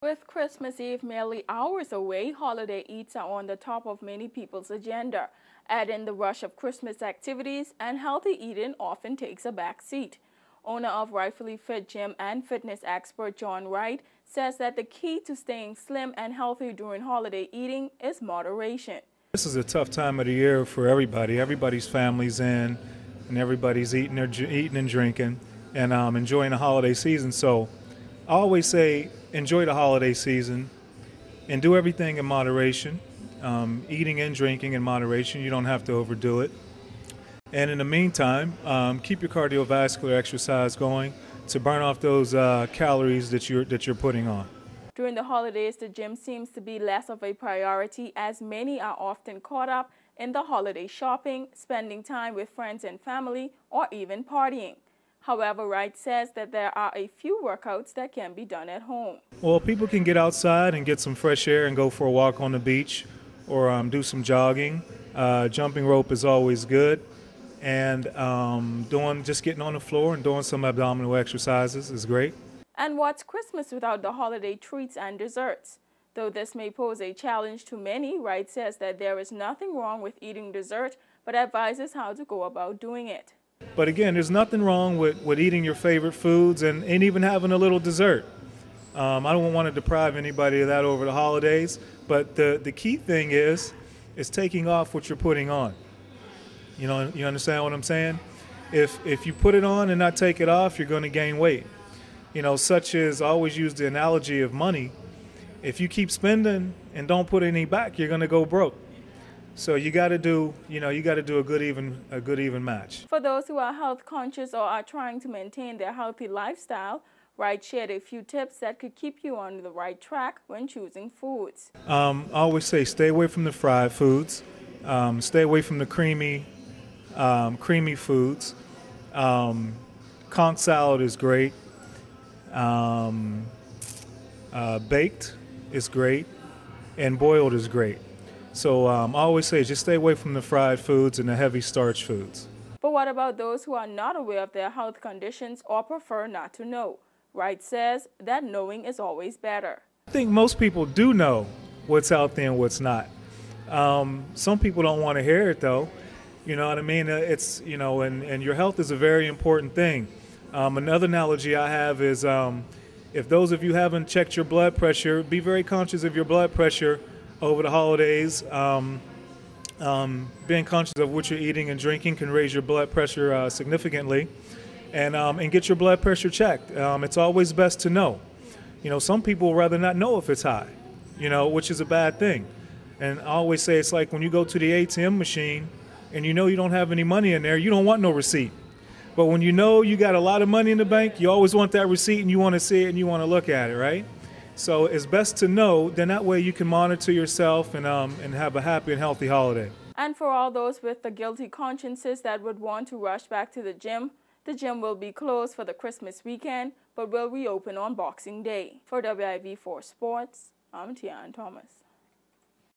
With Christmas Eve merely hours away, holiday eats are on the top of many people's agenda. Add in the rush of Christmas activities, and healthy eating often takes a back seat. Owner of Rightfully Fit gym and fitness expert John Wright says that the key to staying slim and healthy during holiday eating is moderation. This is a tough time of the year for everybody. Everybody's family's in, and everybody's eating and drinking and enjoying the holiday season. So I always say enjoy the holiday season and do everything in moderation. Eating and drinking in moderation. You don't have to overdo it. And in the meantime, keep your cardiovascular exercise going to burn off those calories that you're putting on. During the holidays, the gym seems to be less of a priority as many are often caught up in the holiday shopping, spending time with friends and family, or even partying. However, Wright says that there are a few workouts that can be done at home. Well, people can get outside and get some fresh air and go for a walk on the beach or do some jogging. Jumping rope is always good. And just getting on the floor and doing some abdominal exercises is great. And what's Christmas without the holiday treats and desserts? Though this may pose a challenge to many, Wright says that there is nothing wrong with eating dessert, but advises how to go about doing it. But again, there's nothing wrong with eating your favorite foods and even having a little dessert. I don't want to deprive anybody of that over the holidays, but the key thing is taking off what you're putting on. You know, you understand what I'm saying? If you put it on and not take it off, you're going to gain weight. You know, such as I always use the analogy of money. If you keep spending and don't put any back, you're going to go broke. So you got to do a good even match. For those who are health conscious or are trying to maintain their healthy lifestyle, Wright shared a few tips that could keep you on the right track when choosing foods. I always say stay away from the fried foods, stay away from the creamy foods. Conch salad is great. Baked is great, and boiled is great. So I always say just stay away from the fried foods and the heavy starch foods. But what about those who are not aware of their health conditions or prefer not to know? Wright says that knowing is always better. I think most people do know what's out there and what's not. Some people don't want to hear it though. You know what I mean? It's, you know, and your health is a very important thing. Another analogy I have is if those of you haven't checked your blood pressure, be very conscious of your blood pressure over the holidays. Being conscious of what you're eating and drinking can raise your blood pressure significantly, and get your blood pressure checked. It's always best to know. You know, some people would rather not know if it's high, you know, which is a bad thing. And I always say it's like when you go to the ATM machine and you know you don't have any money in there, you don't want no receipt. But when you know you got a lot of money in the bank, you always want that receipt and you want to see it and you want to look at it, right? So it's best to know, then that way you can monitor yourself and have a happy and healthy holiday. And for all those with the guilty consciences that would want to rush back to the gym will be closed for the Christmas weekend, but will reopen on Boxing Day. For WIV4 Sports, I'm Tian Thomas.